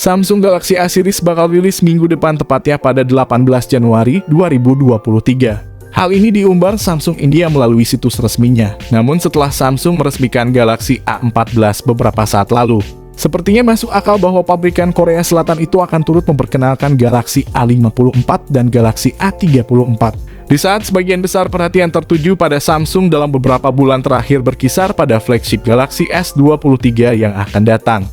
Samsung Galaxy A series bakal rilis minggu depan, tepatnya pada 18 Januari 2023. Hal ini diumbar Samsung India melalui situs resminya. Namun setelah Samsung meresmikan Galaxy A14 beberapa saat lalu, sepertinya masuk akal bahwa pabrikan Korea Selatan itu akan turut memperkenalkan Galaxy A54 dan Galaxy A34. Di saat sebagian besar perhatian tertuju pada Samsung dalam beberapa bulan terakhir berkisar pada flagship Galaxy S23 yang akan datang.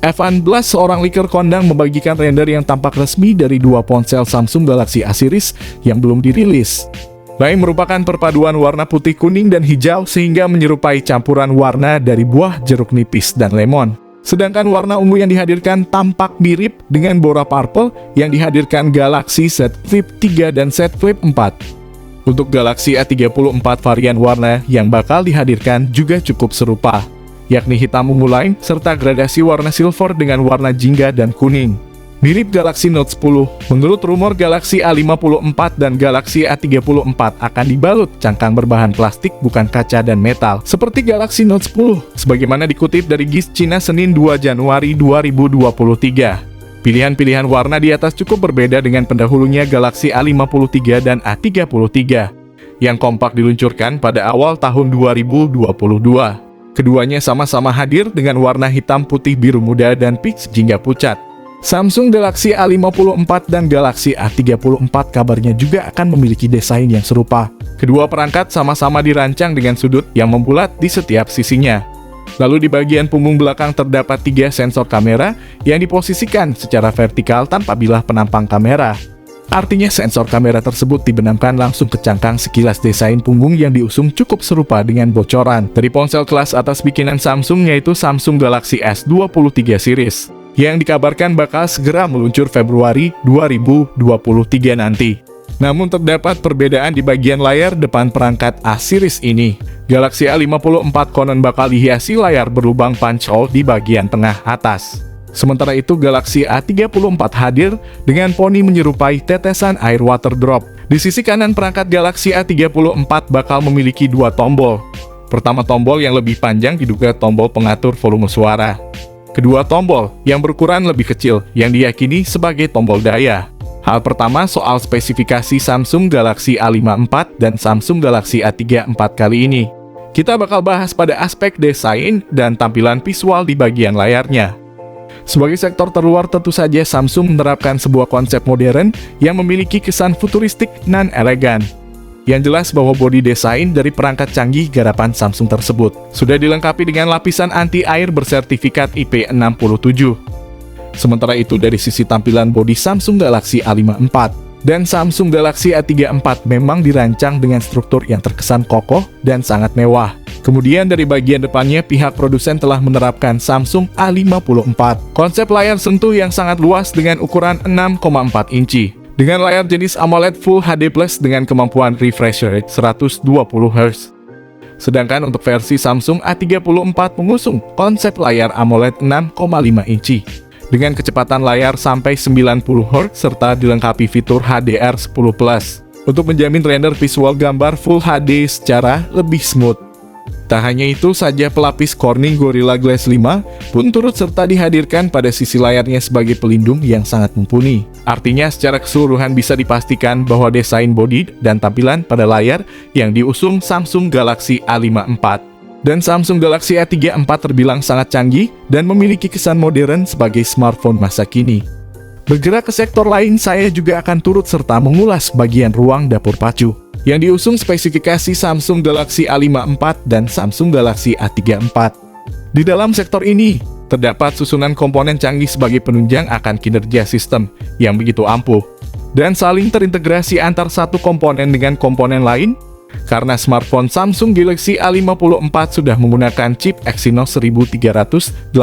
F11, seorang leaker kondang, membagikan render yang tampak resmi dari dua ponsel Samsung Galaxy A series yang belum dirilis. Lain merupakan perpaduan warna putih, kuning, dan hijau sehingga menyerupai campuran warna dari buah jeruk nipis dan lemon. Sedangkan warna ungu yang dihadirkan tampak mirip dengan Bora Purple yang dihadirkan Galaxy Z Flip 3 dan Z Flip 4. Untuk Galaxy A34, varian warna yang bakal dihadirkan juga cukup serupa, yakni hitam ungu lain serta gradasi warna silver dengan warna jingga dan kuning. Mirip Galaxy Note 10, menurut rumor Galaxy A54 dan Galaxy A34 akan dibalut cangkang berbahan plastik bukan kaca dan metal, seperti Galaxy Note 10, sebagaimana dikutip dari GIS Cina Senin 2 Januari 2023. Pilihan-pilihan warna di atas cukup berbeda dengan pendahulunya Galaxy A53 dan A33, yang kompak diluncurkan pada awal tahun 2022. Keduanya sama-sama hadir dengan warna hitam, putih, biru muda, dan peach jingga pucat. Samsung Galaxy A54 dan Galaxy A34 kabarnya juga akan memiliki desain yang serupa. Kedua perangkat sama-sama dirancang dengan sudut yang membulat di setiap sisinya. Lalu di bagian punggung belakang terdapat 3 sensor kamera yang diposisikan secara vertikal tanpa bilah penampang kamera. Artinya sensor kamera tersebut dibenamkan langsung ke cangkang. Sekilas desain punggung yang diusung cukup serupa dengan bocoran dari ponsel kelas atas bikinan Samsung, yaitu Samsung Galaxy S23 series, yang dikabarkan bakal segera meluncur Februari 2023 nanti. Namun terdapat perbedaan di bagian layar depan perangkat A series ini. Galaxy A54 konon bakal dihiasi layar berlubang punch hole di bagian tengah atas. Sementara itu Galaxy A34 hadir dengan poni menyerupai tetesan air water drop. Di sisi kanan perangkat Galaxy A34 bakal memiliki 2 tombol. Pertama, tombol yang lebih panjang diduga tombol pengatur volume suara. Kedua, tombol yang berukuran lebih kecil yang diyakini sebagai tombol daya. Hal pertama soal spesifikasi Samsung Galaxy A54 dan Samsung Galaxy A34 kali ini. Kita bakal bahas pada aspek desain dan tampilan visual di bagian layarnya. Sebagai sektor terluar, tentu saja Samsung menerapkan sebuah konsep modern yang memiliki kesan futuristik dan elegan. Yang jelas bahwa bodi desain dari perangkat canggih garapan Samsung tersebut sudah dilengkapi dengan lapisan anti-air bersertifikat IP67. Sementara itu dari sisi tampilan bodi Samsung Galaxy A54 dan Samsung Galaxy A34 memang dirancang dengan struktur yang terkesan kokoh dan sangat mewah. Kemudian dari bagian depannya, pihak produsen telah menerapkan Samsung A54. Konsep layar sentuh yang sangat luas dengan ukuran 6,4 inci. Dengan layar jenis AMOLED Full HD Plus dengan kemampuan refresh rate 120 Hz. Sedangkan untuk versi Samsung A34 mengusung konsep layar AMOLED 6,5 inci dengan kecepatan layar sampai 90 Hz serta dilengkapi fitur HDR10+ untuk menjamin render visual gambar Full HD secara lebih smooth. Tak hanya itu saja, pelapis Corning Gorilla Glass 5 pun turut serta dihadirkan pada sisi layarnya sebagai pelindung yang sangat mumpuni. Artinya secara keseluruhan bisa dipastikan bahwa desain bodi dan tampilan pada layar yang diusung Samsung Galaxy A54 dan Samsung Galaxy A34 terbilang sangat canggih dan memiliki kesan modern sebagai smartphone masa kini. Bergerak ke sektor lain, saya juga akan turut serta mengulas bagian ruang dapur pacu yang diusung spesifikasi Samsung Galaxy A54 dan Samsung Galaxy A34. Di dalam sektor ini, terdapat susunan komponen canggih sebagai penunjang akan kinerja sistem yang begitu ampuh dan saling terintegrasi antar satu komponen dengan komponen lain, karena smartphone Samsung Galaxy A54 sudah menggunakan chip Exynos 1380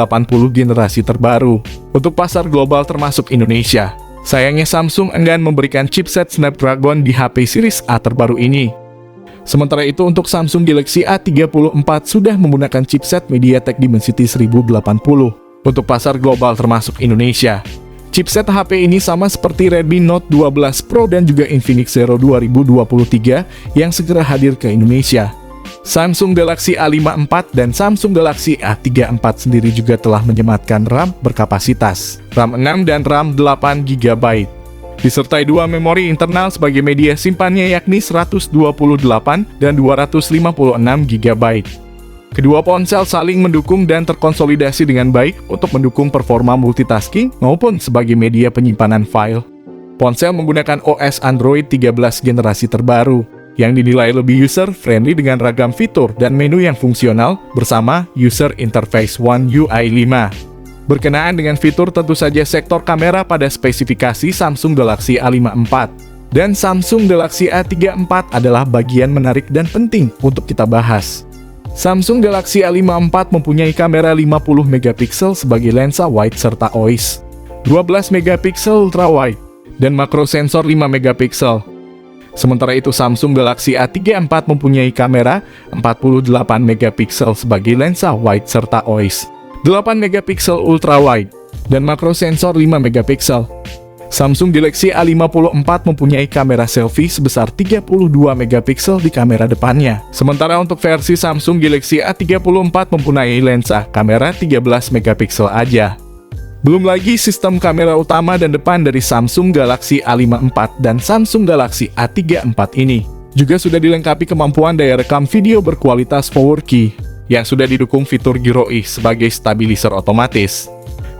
generasi terbaru untuk pasar global termasuk Indonesia. Sayangnya Samsung enggan memberikan chipset Snapdragon di HP series A terbaru ini. Sementara itu untuk Samsung Galaxy A34 sudah menggunakan chipset MediaTek Dimensity 1080 untuk pasar global termasuk Indonesia. Chipset HP ini sama seperti Redmi Note 12 Pro dan juga Infinix Zero 2023 yang segera hadir ke Indonesia. Samsung Galaxy A54 dan Samsung Galaxy A34 sendiri juga telah menyematkan RAM berkapasitas RAM 6 dan RAM 8 GB. Disertai dua memori internal sebagai media simpannya yakni 128 dan 256 GB. Kedua ponsel saling mendukung dan terkonsolidasi dengan baik untuk mendukung performa multitasking maupun sebagai media penyimpanan file. Ponsel menggunakan OS Android 13 generasi terbaru, yang dinilai lebih user-friendly dengan ragam fitur dan menu yang fungsional bersama User Interface One UI 5. Berkenaan dengan fitur tentu saja sektor kamera pada spesifikasi Samsung Galaxy A54 dan Samsung Galaxy A34 adalah bagian menarik dan penting untuk kita bahas. Samsung Galaxy A54 mempunyai kamera 50 megapiksel sebagai lensa wide serta OIS, 12 megapiksel ultrawide, dan makro sensor 5 megapiksel. Sementara itu Samsung Galaxy A34 mempunyai kamera 48 megapiksel sebagai lensa wide serta OIS, 8 megapiksel ultrawide, dan makro sensor 5 megapiksel. Samsung Galaxy A54 mempunyai kamera selfie sebesar 32 megapiksel di kamera depannya. Sementara untuk versi Samsung Galaxy A34 mempunyai lensa kamera 13 megapiksel aja. Belum lagi sistem kamera utama dan depan dari Samsung Galaxy A54 dan Samsung Galaxy A34 ini juga sudah dilengkapi kemampuan daya rekam video berkualitas 4K yang sudah didukung fitur GIROI sebagai stabilizer otomatis.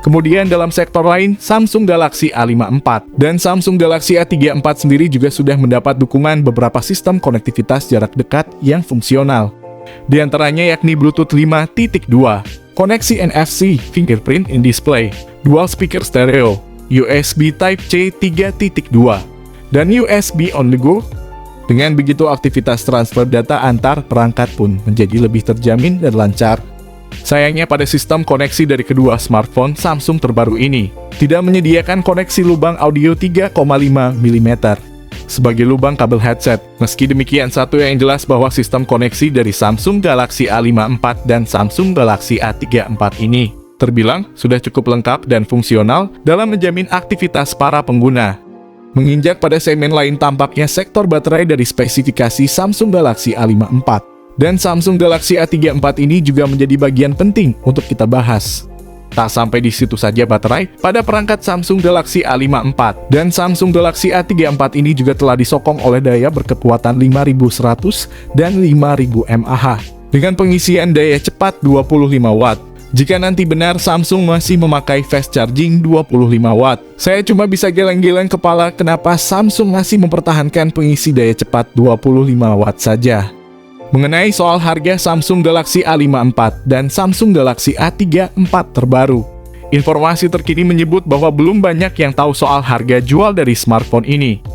Kemudian dalam sektor lain, Samsung Galaxy A54 dan Samsung Galaxy A34 sendiri juga sudah mendapat dukungan beberapa sistem konektivitas jarak dekat yang fungsional. Di antaranya yakni Bluetooth 5.2, koneksi NFC, fingerprint in display, dual speaker stereo, USB Type-C 3.2, dan USB on the go. Dengan begitu aktivitas transfer data antar perangkat pun menjadi lebih terjamin dan lancar. Sayangnya pada sistem koneksi dari kedua smartphone Samsung terbaru ini tidak menyediakan koneksi lubang audio 3,5 mm sebagai lubang kabel headset. Meski demikian, satu yang jelas bahwa sistem koneksi dari Samsung Galaxy A54 dan Samsung Galaxy A34 ini terbilang sudah cukup lengkap dan fungsional dalam menjamin aktivitas para pengguna. Menginjak pada segmen lain tampaknya sektor baterai dari spesifikasi Samsung Galaxy A54 dan Samsung Galaxy A34 ini juga menjadi bagian penting untuk kita bahas. Tak sampai di situ saja baterai pada perangkat Samsung Galaxy A54 dan Samsung Galaxy A34 ini juga telah disokong oleh daya berkekuatan 5100 dan 5000 mAh dengan pengisian daya cepat 25 Watt. Jika nanti benar Samsung masih memakai fast charging 25 Watt, saya cuma bisa geleng-geleng kepala kenapa Samsung masih mempertahankan pengisi daya cepat 25 Watt saja. Mengenai soal harga Samsung Galaxy A54 dan Samsung Galaxy A34 terbaru, informasi terkini menyebut bahwa belum banyak yang tahu soal harga jual dari smartphone ini.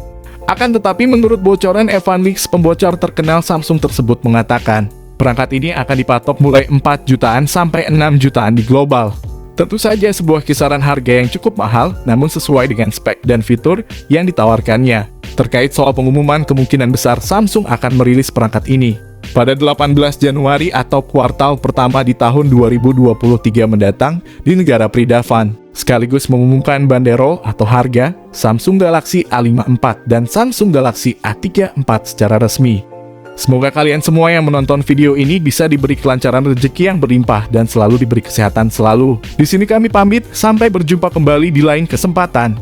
Akan tetapi menurut bocoran Evan Leaks, pembocor terkenal Samsung tersebut mengatakan, perangkat ini akan dipatok mulai 4 jutaan sampai 6 jutaan di global. Tentu saja sebuah kisaran harga yang cukup mahal, namun sesuai dengan spek dan fitur yang ditawarkannya. Terkait soal pengumuman, kemungkinan besar Samsung akan merilis perangkat ini pada 18 Januari atau kuartal pertama di tahun 2023 mendatang di negara Pridavan, sekaligus mengumumkan banderol atau harga Samsung Galaxy A54 dan Samsung Galaxy A34 secara resmi. Semoga kalian semua yang menonton video ini bisa diberi kelancaran rezeki yang berlimpah dan selalu diberi kesehatan selalu. Di sini kami pamit, sampai berjumpa kembali di lain kesempatan.